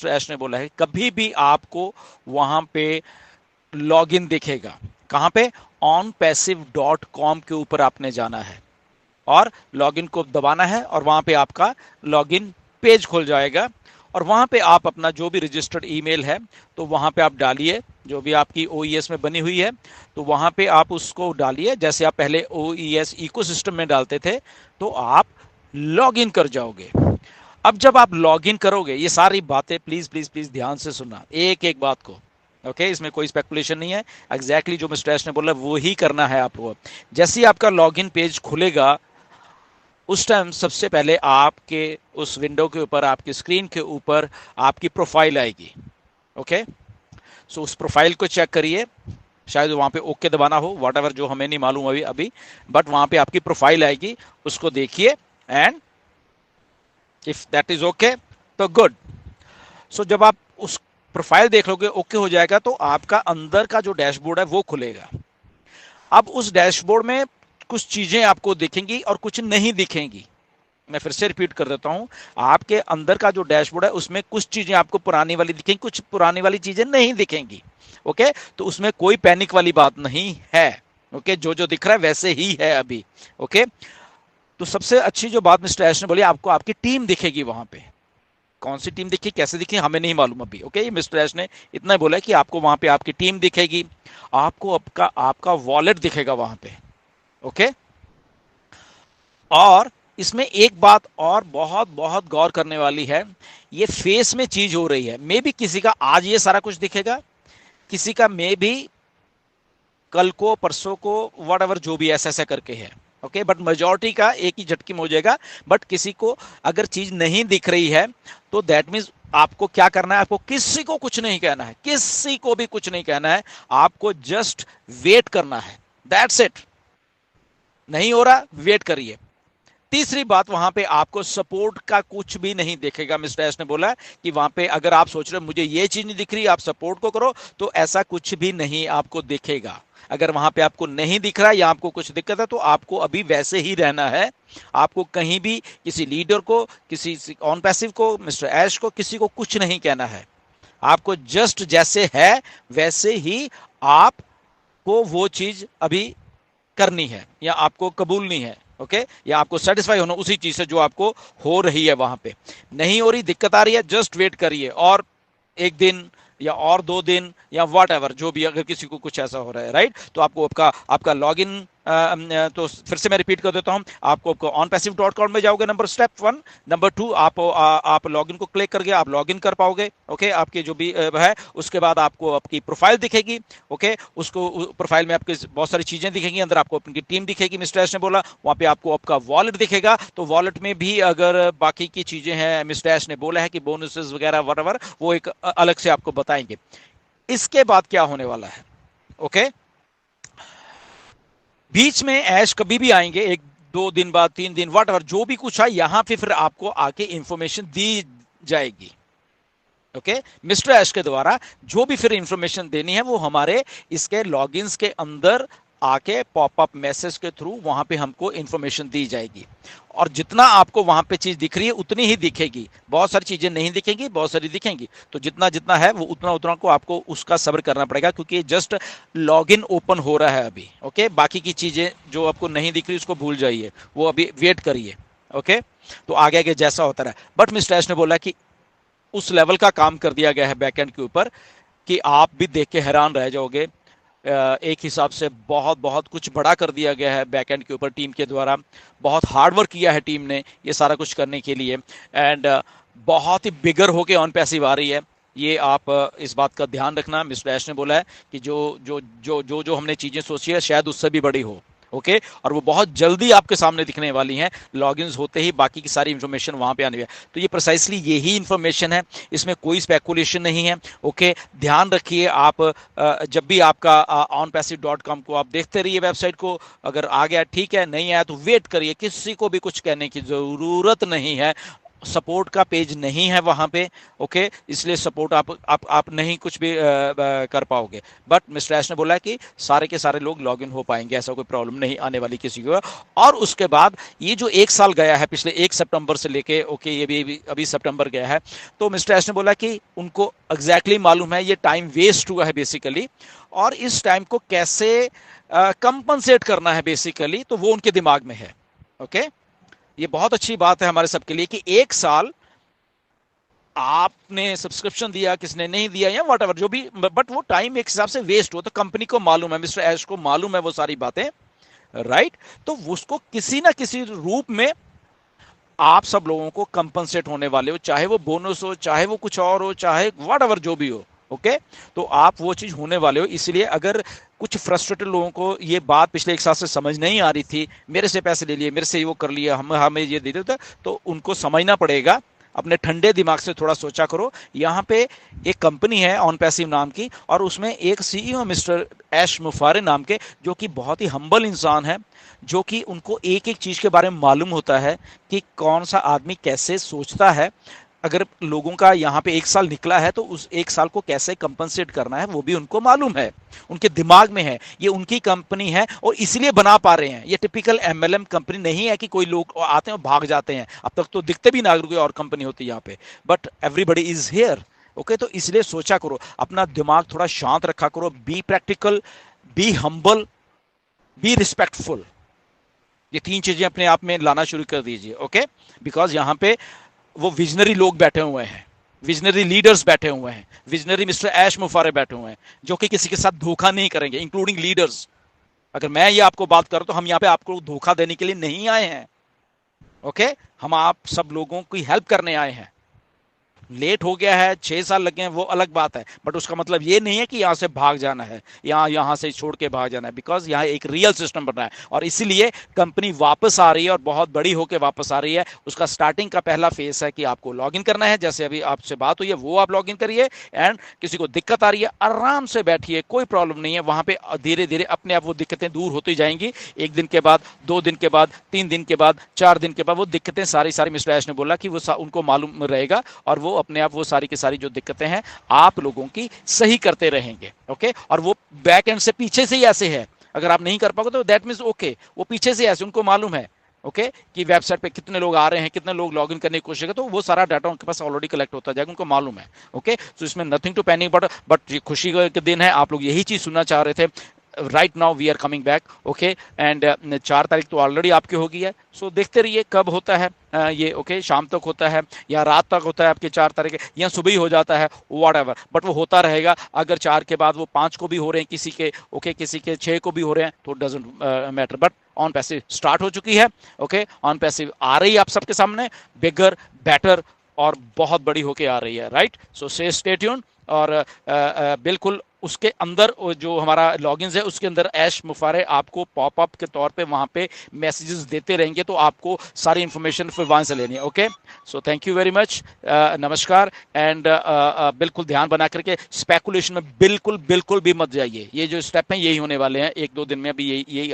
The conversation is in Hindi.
ऐश ने बोला है कभी भी आपको वहां पे लॉगिन दिखेगा। कहां पे? onpassive.com के ऊपर आपने जाना है और लॉगिन को दबाना है और वहां पे आपका लॉगिन पेज खुल जाएगा और वहां पे आप अपना जो भी रजिस्टर्ड ईमेल है तो वहां पे आप डालिए, जो भी आपकी ओईएस में बनी हुई है तो वहां पे आप उसको डालिए, जैसे आप पहले ओईएस इकोसिस्टम में डालते थे तो आप लॉग इन कर जाओगे। अब जब आप लॉग इन करोगे, ये सारी बातें प्लीज प्लीज प्लीज ध्यान से सुनना एक एक बात को, ओके इसमें कोई स्पेकुलेशन नहीं है, एग्जैक्टली जो मिस्टर एश ने बोला वो ही करना है आपको। जैसे ही आपका लॉगिन पेज खुलेगा उस टाइम सबसे पहले आपके उस विंडो के ऊपर, आपकी स्क्रीन के ऊपर आपकी प्रोफाइल आएगी। ओके सो उस प्रोफाइल को चेक करिए, शायद वहां पे ओके दबाना हो, वॉट एवर, जो हमें नहीं मालूम अभी अभी, बट वहां पे आपकी प्रोफाइल आएगी, उसको देखिए and if that is okay तो गुड। सो जब आप उस प्रोफाइल देख लोगे, ओके हो जाएगा, तो आपका अंदर का जो डैशबोर्ड है वो खुलेगा। अब उस डैशबोर्ड में कुछ चीजें आपको दिखेंगी और कुछ नहीं दिखेंगी। मैं फिर से रिपीट कर देता हूं, आपके अंदर का जो डैशबोर्ड है उसमें कुछ चीजें आपको पुरानी वाली दिखेंगी, कुछ पुरानी वाली चीजें नहीं दिखेंगी। ओके तो उसमें कोई पैनिक वाली बात नहीं है। ओके जो जो दिख रहा है वैसे ही है अभी। ओके तो सबसे अच्छी जो बात मिस्टर ऐश ने बोली, आपको आपकी टीम दिखेगी वहां पे। कौन सी टीम दिखी, कैसे दिखी, हमें नहीं मालूम अभी। ओके ये मिस्टर ऐश ने इतना बोला कि आपको वहां पे आपकी टीम दिखेगी, आपको आपका आपका वॉलेट दिखेगा वहां पे। ओके और इसमें एक बात और बहुत बहुत गौर करने वाली है, ये फेस में चीज हो रही है। मे भी किसी का आज ये सारा कुछ दिखेगा, किसी का मे भी कल को, परसों को, वट एवर, जो भी ऐसा ऐसा करके है। ओके बट मेजोरिटी का एक ही झटके में हो जाएगा। बट किसी को अगर चीज नहीं दिख रही है तो दैट मीन्स आपको क्या करना है, आपको किसी को कुछ नहीं कहना है, किसी को भी कुछ नहीं कहना है, आपको जस्ट वेट करना है, दैट्स इट। नहीं हो रहा, वेट करिए। तीसरी बात, वहां पे आपको सपोर्ट का कुछ भी नहीं दिखेगा। मिस्टर एस ने बोला कि वहां पे अगर आप सोच रहे हो मुझे ये चीज नहीं दिख रही, आप सपोर्ट को करो, तो ऐसा कुछ भी नहीं आपको दिखेगा। अगर वहां पे आपको नहीं दिख रहा या आपको कुछ दिक्कत है तो आपको अभी वैसे ही रहना है। आपको कहीं भी किसी लीडर को, किसी ऑन पैसिव को, मिस्टर ऐश को, किसी को कुछ नहीं कहना है। आपको जस्ट जैसे है वैसे ही आपको वो चीज अभी करनी है या आपको कबूलनी है। ओके या आपको सेटिस्फाई होना उसी चीज से जो आपको हो रही है। वहां पे नहीं हो रही, दिक्कत आ रही है, जस्ट वेट करिए और एक दिन या और 2 दिन या वॉट एवर, जो भी, अगर किसी को कुछ ऐसा हो रहा है, राइट, तो आपको आपका आपका लॉग इन, तो फिर से मैं रिपीट कर देता हूं, आपको onpassive.com में जाओगे, नंबर स्टेप 1। नंबर 2, आप लॉग इन को क्लिक करके आप लॉग इन कर पाओगे। ओके आपके जो भी है, उसके बाद आपको आपकी प्रोफाइल दिखेगी। ओके उसको प्रोफाइल में आपके बहुत सारी चीजें दिखेंगी, अंदर आपको अपनी टीम दिखेगी, मिस्टर एस ने बोला। वहां पे आपको आपका वॉलेट दिखेगा, तो वॉलेट में भी अगर बाकी की चीजें हैं, मिस्टर एस ने बोला है कि बोनसेस वगैरह वट, वो एक अलग से आपको बताएंगे। इसके बाद क्या होने वाला है, ओके बीच में ऐश कभी भी आएंगे, 1-2 दिन बाद, 3 दिन, वट एवर, जो भी कुछ है यहां पे फिर आपको आके इंफॉर्मेशन दी जाएगी। ओके मिस्टर ऐश के द्वारा जो भी फिर इंफॉर्मेशन देनी है वो हमारे इसके लॉगिन्स के अंदर आके पॉपअप मैसेज के थ्रू वहां पे हमको इंफॉर्मेशन दी जाएगी। और जितना आपको वहां पे चीज दिख रही है उतनी ही दिखेगी, बहुत सारी चीजें नहीं दिखेंगी, बहुत सारी दिखेंगी। तो जितना जितना है वो उतना उतना को आपको उसका सब्र करना पड़ेगा, क्योंकि जस्ट लॉगिन ओपन हो रहा है अभी। ओके बाकी की चीजें जो आपको नहीं दिख रही उसको भूल जाइए, वो अभी वेट करिए। ओके तो आगे आगे जैसा होता रहा। बट मिस्टर एश ने बोला कि उस लेवल का काम कर दिया गया है बैकएंड के ऊपर कि आप भी देख के हैरान रह जाओगे। एक हिसाब से बहुत बहुत कुछ बड़ा कर दिया गया है बैकएंड के ऊपर टीम के द्वारा। बहुत हार्डवर्क किया है टीम ने ये सारा कुछ करने के लिए, एंड बहुत ही बिगर होके ऑन पैसिव आ रही है। ये आप इस बात का ध्यान रखना। मिस्टर ऐश ने बोला है कि जो जो जो जो जो हमने चीजें सोची है शायद उससे भी बड़ी हो। ओके और वो बहुत जल्दी आपके सामने दिखने वाली हैं, लॉगिन्स होते ही बाकी की सारी इंफॉर्मेशन वहां पे आने वाली है। तो ये प्रिसाइसली यही इंफॉर्मेशन है, इसमें कोई स्पेकुलेशन नहीं है। ओके ध्यान रखिए, आप जब भी आपका onpassive.com को आप देखते रहिए वेबसाइट को, अगर आ गया ठीक है, नहीं आया तो वेट करिए, किसी को भी कुछ कहने की जरूरत नहीं है। सपोर्ट का पेज नहीं है वहां पे, ओके, इसलिए सपोर्ट आप नहीं कुछ भी कर पाओगे। बट मिस्टर एश ने बोला कि सारे के सारे लोग लॉग इन हो पाएंगे, ऐसा कोई प्रॉब्लम नहीं आने वाली किसी को। और उसके बाद ये जो एक साल गया है, पिछले 1 सितंबर से लेके, ओके, ये भी अभी सितंबर गया है, तो मिस्टर एश ने बोला कि उनको एग्जैक्टली मालूम है ये टाइम वेस्ट हुआ है बेसिकली, और इस टाइम को कैसे कंपनसेट करना है बेसिकली, तो वो उनके दिमाग में है। ओके, ये बहुत अच्छी बात है हमारे सबके लिए कि 1 साल आपने सब्सक्रिप्शन दिया, किसने नहीं दिया, या वट जो भी, बट वो टाइम एक हिसाब से वेस्ट हो, तो कंपनी को मालूम है, मिस्टर ऐश को मालूम है वो सारी बातें, राइट। तो उसको किसी ना किसी रूप में आप सब लोगों को कंपनसेट होने वाले हो, चाहे वो बोनस हो, चाहे वो कुछ और हो, चाहे वट जो भी हो, ओके। तो आप वो चीज होने वाले हो। इसलिए अगर कुछ फ्रस्ट्रेटेड लोगों को ये बात पिछले 1 साल से समझ नहीं आ रही थी, मेरे से पैसे ले लिए, मेरे से वो कर लिया, हमें ये दे देता, तो उनको समझना पड़ेगा। अपने ठंडे दिमाग से थोड़ा सोचा करो। यहाँ पे एक कंपनी है ऑन पैसिव नाम की, और उसमें एक सीईओ मिस्टर ऐश मुफारे नाम के, जो कि बहुत ही हम्बल इंसान है, जो कि उनको एक एक चीज के बारे में मालूम होता है कि कौन सा आदमी कैसे सोचता है। अगर लोगों का यहाँ पे 1 साल निकला है तो उस 1 साल को कैसे कंपनसेट करना है वो भी उनको मालूम है, उनके दिमाग में है। ये उनकी कंपनी है और इसलिए बना पा रहे हैं। ये टिपिकल एमएलएम कंपनी नहीं है कि कोई लोग आते हैं और भाग जाते हैं। अब तक तो दिखते भी ना कोई और कंपनी होती है यहाँ पे, but everybody is here, okay. तो इसलिए सोचा करो, अपना दिमाग थोड़ा शांत रखा करो, be practical, be humble, be respectful. ये 3 चीजें अपने आप में लाना शुरू कर दीजिए, ओके। बिकॉज यहाँ पे वो विजनरी लोग बैठे हुए हैं, विजनरी लीडर्स बैठे हुए हैं, विजनरी मिस्टर ऐश मुफारे बैठे हुए हैं, जो कि किसी के साथ धोखा नहीं करेंगे, इंक्लूडिंग लीडर्स। अगर मैं ये आपको बात करूं तो हम यहाँ पे आपको धोखा देने के लिए नहीं आए हैं, ओके। हम आप सब लोगों की हेल्प करने आए हैं। लेट हो गया है, 6 साल लगे हैं, वो अलग बात है, बट उसका मतलब ये नहीं है कि यहां से भाग जाना है, यहां से छोड़ के भाग जाना है। बिकॉज यहाँ एक रियल सिस्टम बन रहा है और इसीलिए कंपनी वापस आ रही है और बहुत बड़ी होकर वापस आ रही है। उसका स्टार्टिंग का पहला फेस है कि आपको लॉग इन करना है, जैसे अभी आपसे बात हुई है वो आप लॉग इन करिए। एंड किसी को दिक्कत आ रही है, आराम से बैठिए, कोई प्रॉब्लम नहीं है। वहां पे धीरे धीरे अपने आप वो दिक्कतें दूर होती जाएंगी। 1 दिन के बाद, 2 दिन के बाद, 3 दिन के बाद, 4 दिन के बाद वो दिक्कतें सारी सारी, मिस्टर ऐश ने बोला कि वो उनको मालूम रहेगा और वो अपने आप वो सारी की सारी जो दिक्कतें हैं आप लोगों की सही करते रहेंगे, ओके। और वो बैक एंड से पीछे से ही ऐसे है, अगर आप नहीं कर पाओगे तो दैट मींस ओके, वो पीछे से ऐसे उनको मालूम है, ओके, कि वेबसाइट पे कितने लोग आ रहे हैं, कितने लोग लॉगिन करने की कोशिश करें, तो वो सारा डाटा उनके पास ऑलरेडी कलेक्ट होता जाएगा, उनको मालूम है, ओके। तो इसमें नथिंग टू पैनिक, बट खुशी के दिन है, आप लोग यही चीज सुनना चाह रहे थे। Right now we are coming back, okay. And 4 तारीख तो ऑलरेडी आपकी हो गई है, सो देखते रहिए कब होता है ये, ओके। शाम तक होता है या रात तक होता है आपके 4 तारीख, या सुबह ही हो जाता है, वॉट एवर, बट वो होता रहेगा। अगर 4 के बाद वो 5 को भी हो रहे हैं किसी के, ओके, किसी के 6 को भी हो रहे हैं, तो doesn't matter. But on passive start हो चुकी है, ओके। ऑन पैसिव आ रही है आप सबके सामने, बिगर, बेटर और बहुत बड़ी होके आ रही है, राइट। So stay tuned. और बिल्कुल उसके अंदर जो हमारा लॉगिन है उसके अंदर ऐश मुफारे आपको पॉपअप के तौर पे वहां पे मैसेजेस देते रहेंगे, तो आपको सारी इंफॉर्मेशन फिर वहां से लेनी है, okay. So thank you very much, नमस्कार। एंड बिल्कुल ध्यान बना करके स्पेकुलेशन में बिल्कुल बिल्कुल भी मत जाइए। ये जो स्टेप हैं यही होने वाले हैं 1-2 दिन में, अभी यही